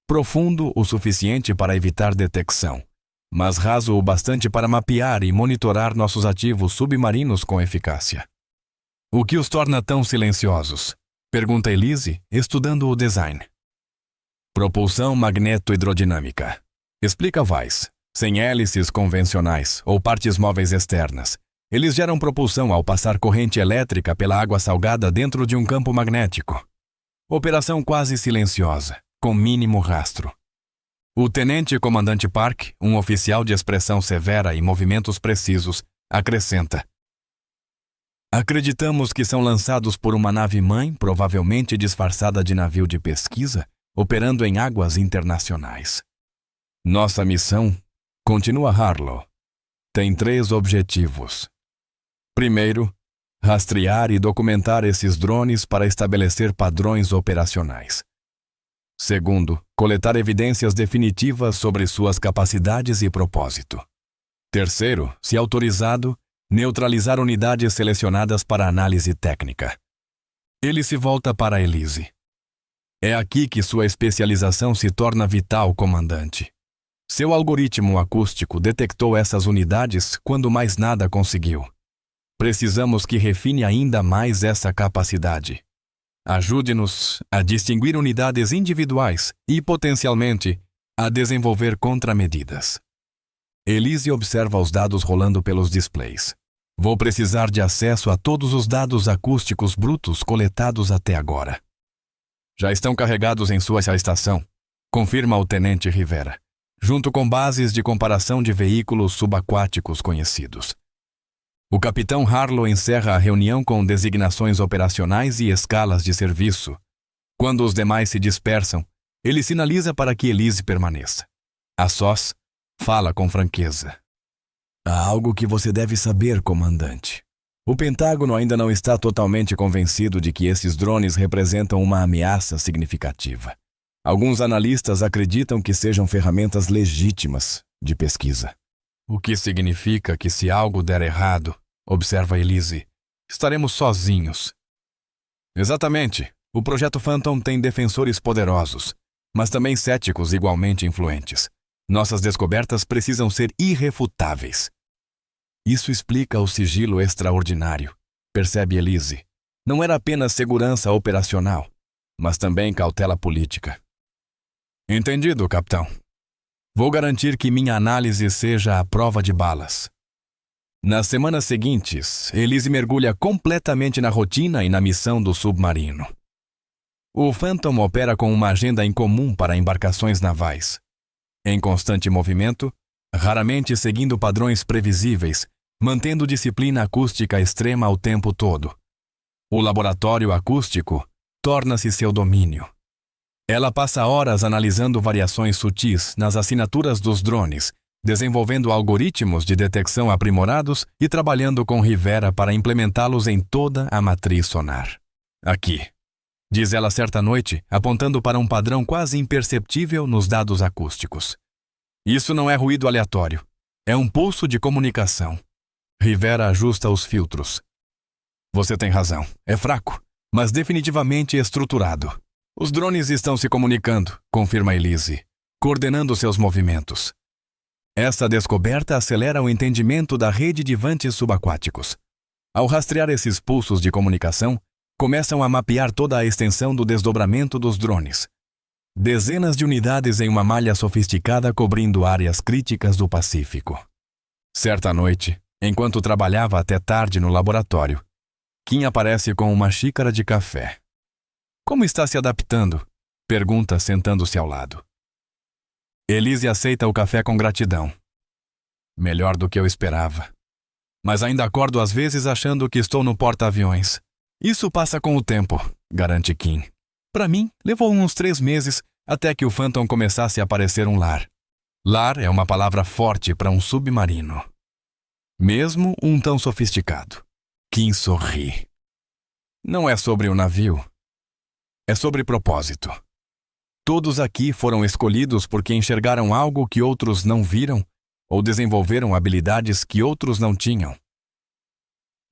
Profundo o suficiente para evitar detecção, mas raso o bastante para mapear e monitorar nossos ativos submarinos com eficácia. O que os torna tão silenciosos? Pergunta Elise, estudando o design. Propulsão magneto-hidrodinâmica. Explica Weiss. Sem hélices convencionais ou partes móveis externas, eles geram propulsão ao passar corrente elétrica pela água salgada dentro de um campo magnético. Operação quase silenciosa, com mínimo rastro. O tenente comandante Park, um oficial de expressão severa e movimentos precisos, acrescenta: acreditamos que são lançados por uma nave-mãe, provavelmente disfarçada de navio de pesquisa, operando em águas internacionais. Nossa missão, continua Harlow, tem 3 objetivos. Primeiro, rastrear e documentar esses drones para estabelecer padrões operacionais. Segundo, coletar evidências definitivas sobre suas capacidades e propósito. Terceiro, se autorizado, neutralizar unidades selecionadas para análise técnica. Ele se volta para Elise. É aqui que sua especialização se torna vital, comandante. Seu algoritmo acústico detectou essas unidades quando mais nada conseguiu. Precisamos que refine ainda mais essa capacidade. Ajude-nos a distinguir unidades individuais e, potencialmente, a desenvolver contramedidas. Elise observa os dados rolando pelos displays. Vou precisar de acesso a todos os dados acústicos brutos coletados até agora. Já estão carregados em sua estação, confirma o Tenente Rivera, junto com bases de comparação de veículos subaquáticos conhecidos. O Capitão Harlow encerra a reunião com designações operacionais e escalas de serviço. Quando os demais se dispersam, ele sinaliza para que Elise permaneça. A sós, fala com franqueza. Há algo que você deve saber, comandante. O Pentágono ainda não está totalmente convencido de que esses drones representam uma ameaça significativa. Alguns analistas acreditam que sejam ferramentas legítimas de pesquisa. O que significa que se algo der errado, observa Elise, estaremos sozinhos. Exatamente. O Projeto Phantom tem defensores poderosos, mas também céticos igualmente influentes. Nossas descobertas precisam ser irrefutáveis. Isso explica o sigilo extraordinário, percebe Elise. Não era apenas segurança operacional, mas também cautela política. Entendido, capitão. Vou garantir que minha análise seja à prova de balas. Nas semanas seguintes, Elise mergulha completamente na rotina e na missão do submarino. O Phantom opera com uma agenda incomum para embarcações navais. Em constante movimento, raramente seguindo padrões previsíveis, mantendo disciplina acústica extrema o tempo todo. O laboratório acústico torna-se seu domínio. Ela passa horas analisando variações sutis nas assinaturas dos drones, desenvolvendo algoritmos de detecção aprimorados e trabalhando com Rivera para implementá-los em toda a matriz sonar. Aqui, diz ela certa noite, apontando para um padrão quase imperceptível nos dados acústicos. Isso não é ruído aleatório. É um pulso de comunicação. Rivera ajusta os filtros. Você tem razão. É fraco, mas definitivamente estruturado. Os drones estão se comunicando, confirma Elise, coordenando seus movimentos. Essa descoberta acelera o entendimento da rede de vantes subaquáticos. Ao rastrear esses pulsos de comunicação, começam a mapear toda a extensão do desdobramento dos drones. Dezenas de unidades em uma malha sofisticada cobrindo áreas críticas do Pacífico. Certa noite, enquanto trabalhava até tarde no laboratório, Kim aparece com uma xícara de café. Como está se adaptando? Pergunta sentando-se ao lado. Elise aceita o café com gratidão. Melhor do que eu esperava. Mas ainda acordo às vezes achando que estou no porta-aviões. Isso passa com o tempo, garante Kim. Para mim, levou uns 3 meses até que o Phantom começasse a parecer um lar. Lar é uma palavra forte para um submarino. Mesmo um tão sofisticado. Kim sorri. Não é sobre o navio. É sobre propósito. Todos aqui foram escolhidos porque enxergaram algo que outros não viram ou desenvolveram habilidades que outros não tinham.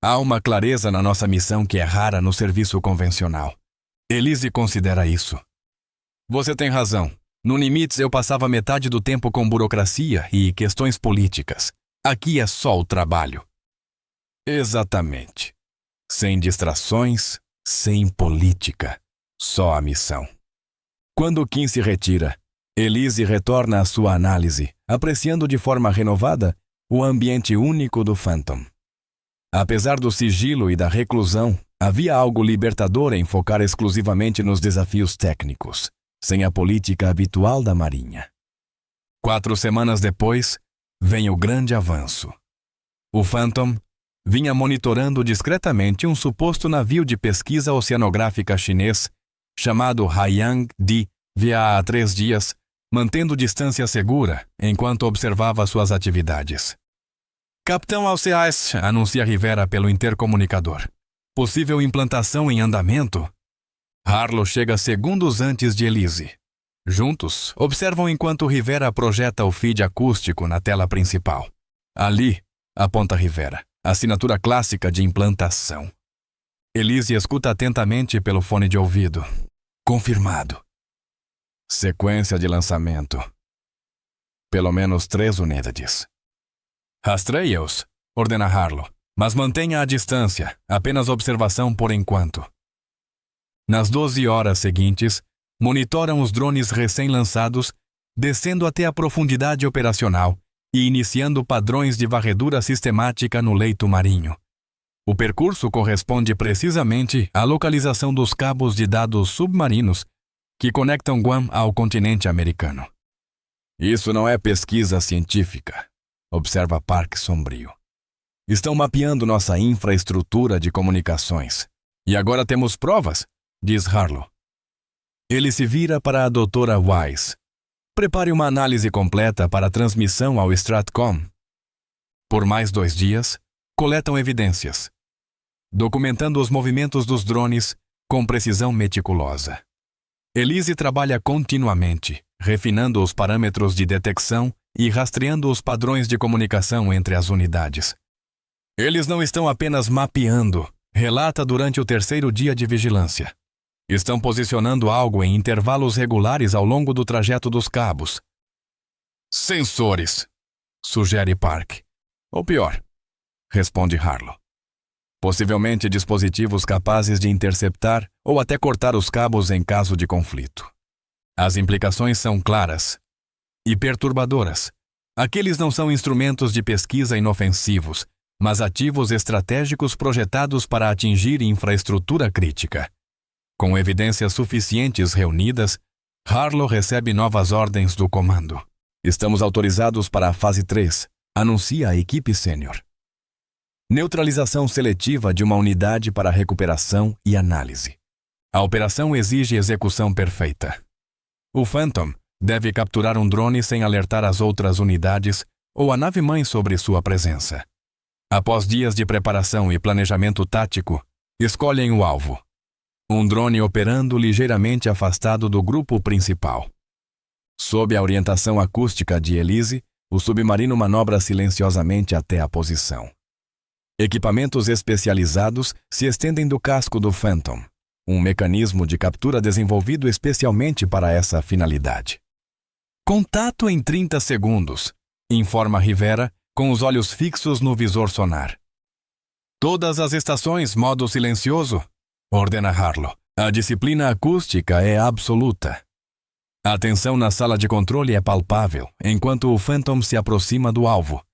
Há uma clareza na nossa missão que é rara no serviço convencional. Elise considera isso. Você tem razão. No Nimitz eu passava metade do tempo com burocracia e questões políticas. Aqui é só o trabalho. Exatamente. Sem distrações, sem política. Só a missão. Quando Kim se retira, Elise retorna à sua análise, apreciando de forma renovada o ambiente único do Phantom. Apesar do sigilo e da reclusão, havia algo libertador em focar exclusivamente nos desafios técnicos, sem a política habitual da Marinha. 4 semanas depois, vem o grande avanço. O Phantom vinha monitorando discretamente um suposto navio de pesquisa oceanográfica chinês chamado Haiyang Di via há 3 dias, mantendo distância segura enquanto observava suas atividades. Capitão Alceais, anuncia Rivera pelo intercomunicador. Possível implantação em andamento? Harlow chega segundos antes de Elise. Juntos, observam enquanto Rivera projeta o feed acústico na tela principal. Ali, aponta Rivera, assinatura clássica de implantação. Elise escuta atentamente pelo fone de ouvido. Confirmado. Sequência de lançamento. Pelo menos 3 unidades. Rastreie-os, ordena Harlow, mas mantenha a distância, apenas observação por enquanto. Nas 12 horas seguintes, monitoram os drones recém-lançados, descendo até a profundidade operacional e iniciando padrões de varredura sistemática no leito marinho. O percurso corresponde precisamente à localização dos cabos de dados submarinos que conectam Guam ao continente americano. Isso não é pesquisa científica, observa Park sombrio. Estão mapeando nossa infraestrutura de comunicações. E agora temos provas, diz Harlow. Ele se vira para a doutora Wise. Prepare uma análise completa para a transmissão ao Stratcom. Por mais 2 dias, coletam evidências, documentando os movimentos dos drones com precisão meticulosa. Elise trabalha continuamente, refinando os parâmetros de detecção e rastreando os padrões de comunicação entre as unidades. Eles não estão apenas mapeando, relata durante o 3º dia de vigilância. Estão posicionando algo em intervalos regulares ao longo do trajeto dos cabos. Sensores, sugere Park. Ou pior, responde Harlow. Possivelmente dispositivos capazes de interceptar ou até cortar os cabos em caso de conflito. As implicações são claras e perturbadoras. Aqueles não são instrumentos de pesquisa inofensivos, mas ativos estratégicos projetados para atingir infraestrutura crítica. Com evidências suficientes reunidas, Harlow recebe novas ordens do comando. Estamos autorizados para a fase 3, anuncia a equipe sênior. Neutralização seletiva de uma unidade para recuperação e análise. A operação exige execução perfeita. O Phantom deve capturar um drone sem alertar as outras unidades ou a nave-mãe sobre sua presença. Após dias de preparação e planejamento tático, escolhem o alvo. Um drone operando ligeiramente afastado do grupo principal. Sob a orientação acústica de Elise, o submarino manobra silenciosamente até a posição. Equipamentos especializados se estendem do casco do Phantom, um mecanismo de captura desenvolvido especialmente para essa finalidade. Contato em 30 segundos, informa Rivera, com os olhos fixos no visor sonar. Todas as estações, modo silencioso, ordena Harlow. A disciplina acústica é absoluta. A tensão na sala de controle é palpável, enquanto o Phantom se aproxima do alvo.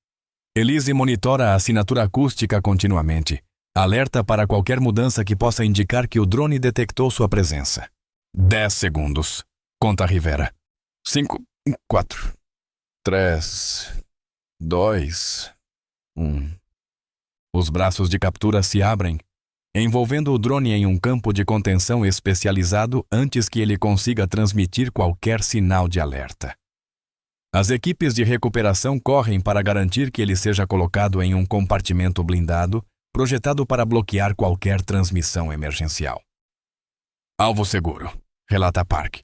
Elise monitora a assinatura acústica continuamente. Alerta para qualquer mudança que possa indicar que o drone detectou sua presença. 10 segundos, conta Rivera. 5, 4, 3, 2, 1. Os braços de captura se abrem, envolvendo o drone em um campo de contenção especializado antes que ele consiga transmitir qualquer sinal de alerta. As equipes de recuperação correm para garantir que ele seja colocado em um compartimento blindado, projetado para bloquear qualquer transmissão emergencial. Alvo seguro, relata Park.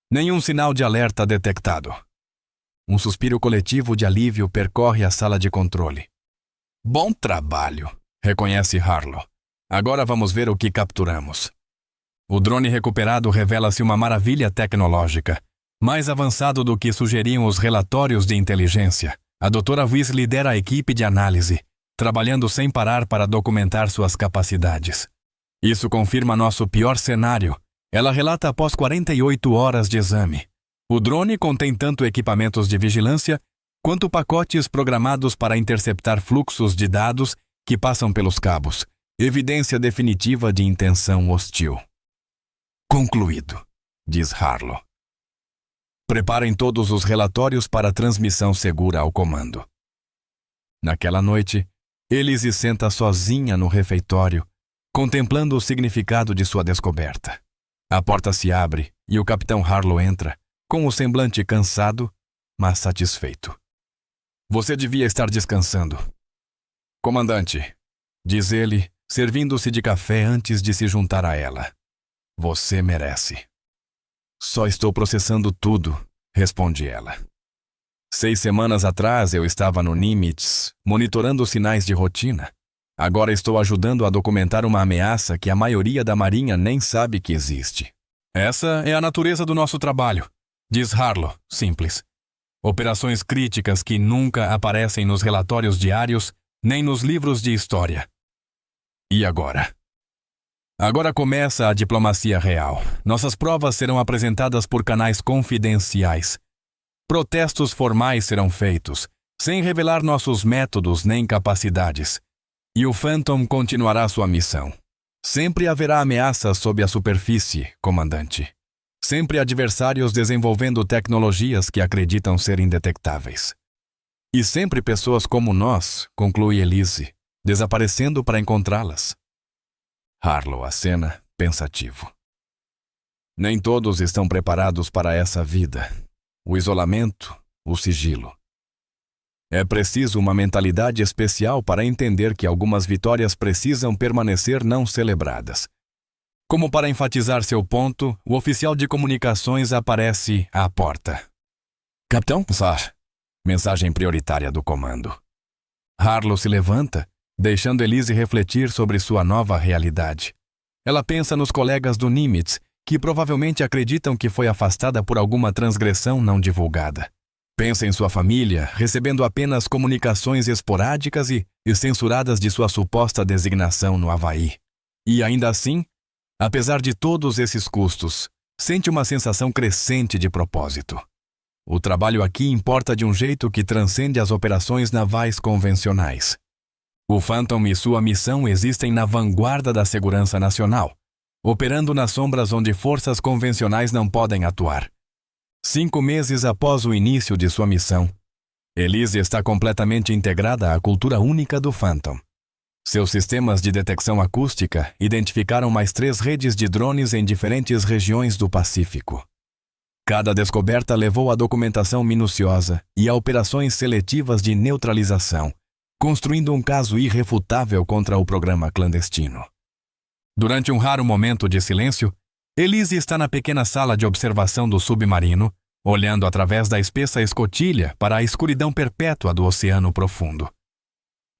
Nenhum sinal de alerta detectado. Um suspiro coletivo de alívio percorre a sala de controle. Bom trabalho, reconhece Harlow. Agora vamos ver o que capturamos. O drone recuperado revela-se uma maravilha tecnológica, mais avançado do que sugeriam os relatórios de inteligência. A doutora Weiss lidera a equipe de análise, trabalhando sem parar para documentar suas capacidades. Isso confirma nosso pior cenário. Ela relata após 48 horas de exame. O drone contém tanto equipamentos de vigilância quanto pacotes programados para interceptar fluxos de dados que passam pelos cabos. Evidência definitiva de intenção hostil. Concluído, diz Harlow. Preparem todos os relatórios para transmissão segura ao comando. Naquela noite, Elise senta sozinha no refeitório, contemplando o significado de sua descoberta. A porta se abre e o capitão Harlow entra, com o semblante cansado, mas satisfeito. Você devia estar descansando. Comandante, diz ele, servindo-se de café antes de se juntar a ela. Você merece. Só estou processando tudo, responde ela. 6 semanas atrás eu estava no Nimitz, monitorando sinais de rotina. Agora estou ajudando a documentar uma ameaça que a maioria da Marinha nem sabe que existe. Essa é a natureza do nosso trabalho, diz Harlow, simples. Operações críticas que nunca aparecem nos relatórios diários nem nos livros de história. E agora? Agora começa a diplomacia real. Nossas provas serão apresentadas por canais confidenciais. Protestos formais serão feitos. sem revelar nossos métodos nem capacidades. E o Phantom continuará sua missão. Sempre haverá ameaças sob a superfície, comandante. Sempre adversários desenvolvendo tecnologias que acreditam ser indetectáveis. E sempre pessoas como nós, conclui Elise, desaparecendo para encontrá-las. Harlow acena, pensativo. Nem todos estão preparados para essa vida. O isolamento, o sigilo. É preciso uma mentalidade especial para entender que algumas vitórias precisam permanecer não celebradas. Como para enfatizar seu ponto, o oficial de comunicações aparece à porta. Capitão, sir. Mensagem prioritária do comando. Harlow se levanta, deixando Elise refletir sobre sua nova realidade. Ela pensa nos colegas do Nimitz, que provavelmente acreditam que foi afastada por alguma transgressão não divulgada. Pensa em sua família, recebendo apenas comunicações esporádicas e censuradas de sua suposta designação no Havaí. E ainda assim, apesar de todos esses custos, sente uma sensação crescente de propósito. O trabalho aqui importa de um jeito que transcende as operações navais convencionais. O Phantom e sua missão existem na vanguarda da segurança nacional, operando nas sombras onde forças convencionais não podem atuar. 5 meses após o início de sua missão, Elise está completamente integrada à cultura única do Phantom. Seus sistemas de detecção acústica identificaram mais 3 redes de drones em diferentes regiões do Pacífico. Cada descoberta levou a documentação minuciosa e a operações seletivas de neutralização, construindo um caso irrefutável contra o programa clandestino. Durante um raro momento de silêncio, Elise está na pequena sala de observação do submarino, olhando através da espessa escotilha para a escuridão perpétua do oceano profundo.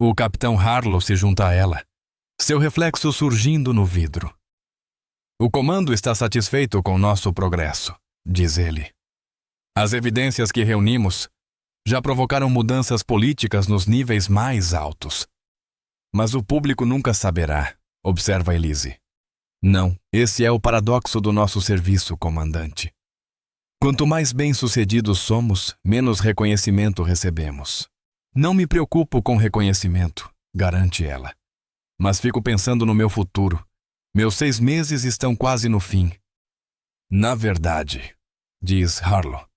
O capitão Harlow se junta a ela, seu reflexo surgindo no vidro. O comando está satisfeito com nosso progresso, diz ele. As evidências que reunimos já provocaram mudanças políticas nos níveis mais altos. Mas o público nunca saberá, observa Elise. Não, esse é o paradoxo do nosso serviço, comandante. Quanto mais bem-sucedidos somos, menos reconhecimento recebemos. Não me preocupo com reconhecimento, garante ela. Mas fico pensando no meu futuro. Meus 6 meses estão quase no fim. Na verdade, diz Harlow,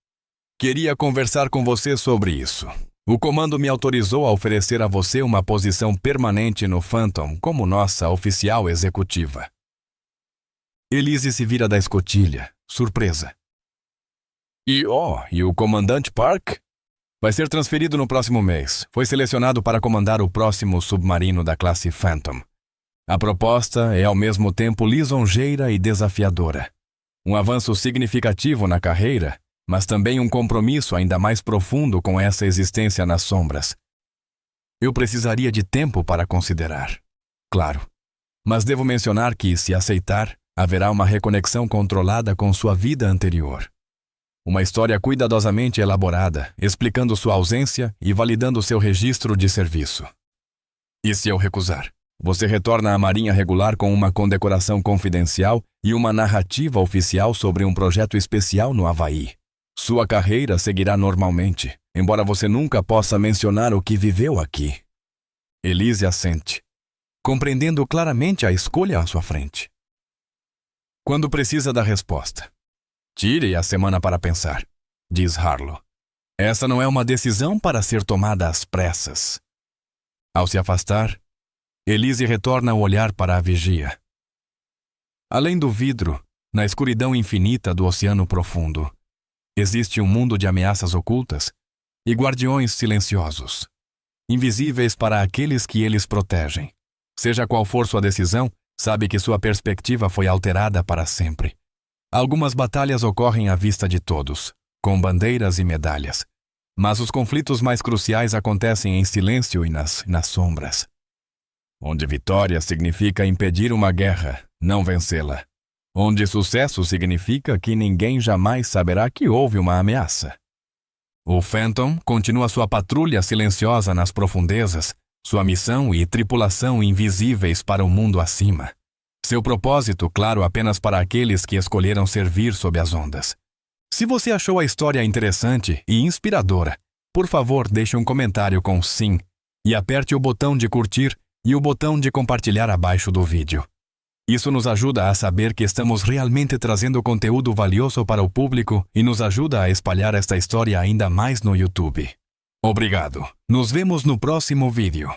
queria conversar com você sobre isso. O comando me autorizou a oferecer a você uma posição permanente no Phantom como nossa oficial executiva. Elise se vira da escotilha, surpresa. E o comandante Park? Vai ser transferido no próximo mês. Foi selecionado para comandar o próximo submarino da classe Phantom. A proposta é ao mesmo tempo lisonjeira e desafiadora. Um avanço significativo na carreira, mas também um compromisso ainda mais profundo com essa existência nas sombras. Eu precisaria de tempo para considerar. Claro. Mas devo mencionar que, se aceitar, haverá uma reconexão controlada com sua vida anterior. Uma história cuidadosamente elaborada, explicando sua ausência e validando seu registro de serviço. E se eu recusar? Você retorna à Marinha Regular com uma condecoração confidencial e uma narrativa oficial sobre um projeto especial no Havaí. Sua carreira seguirá normalmente, embora você nunca possa mencionar o que viveu aqui. Elise assente, compreendendo claramente a escolha à sua frente. Quando precisa da resposta, tire a semana para pensar, diz Harlow. Essa não é uma decisão para ser tomada às pressas. Ao se afastar, Elise retorna o olhar para a vigia. Além do vidro, na escuridão infinita do oceano profundo, existe um mundo de ameaças ocultas e guardiões silenciosos, invisíveis para aqueles que eles protegem. Seja qual for sua decisão, sabe que sua perspectiva foi alterada para sempre. Algumas batalhas ocorrem à vista de todos, com bandeiras e medalhas, mas os conflitos mais cruciais acontecem em silêncio e nas sombras. Onde vitória significa impedir uma guerra, não vencê-la. Onde sucesso significa que ninguém jamais saberá que houve uma ameaça. O Phantom continua sua patrulha silenciosa nas profundezas, sua missão e tripulação invisíveis para o mundo acima. Seu propósito, claro, apenas para aqueles que escolheram servir sob as ondas. Se você achou a história interessante e inspiradora, por favor deixe um comentário com sim e aperte o botão de curtir e o botão de compartilhar abaixo do vídeo. Isso nos ajuda a saber que estamos realmente trazendo conteúdo valioso para o público e nos ajuda a espalhar esta história ainda mais no YouTube. Obrigado. Nos vemos no próximo vídeo.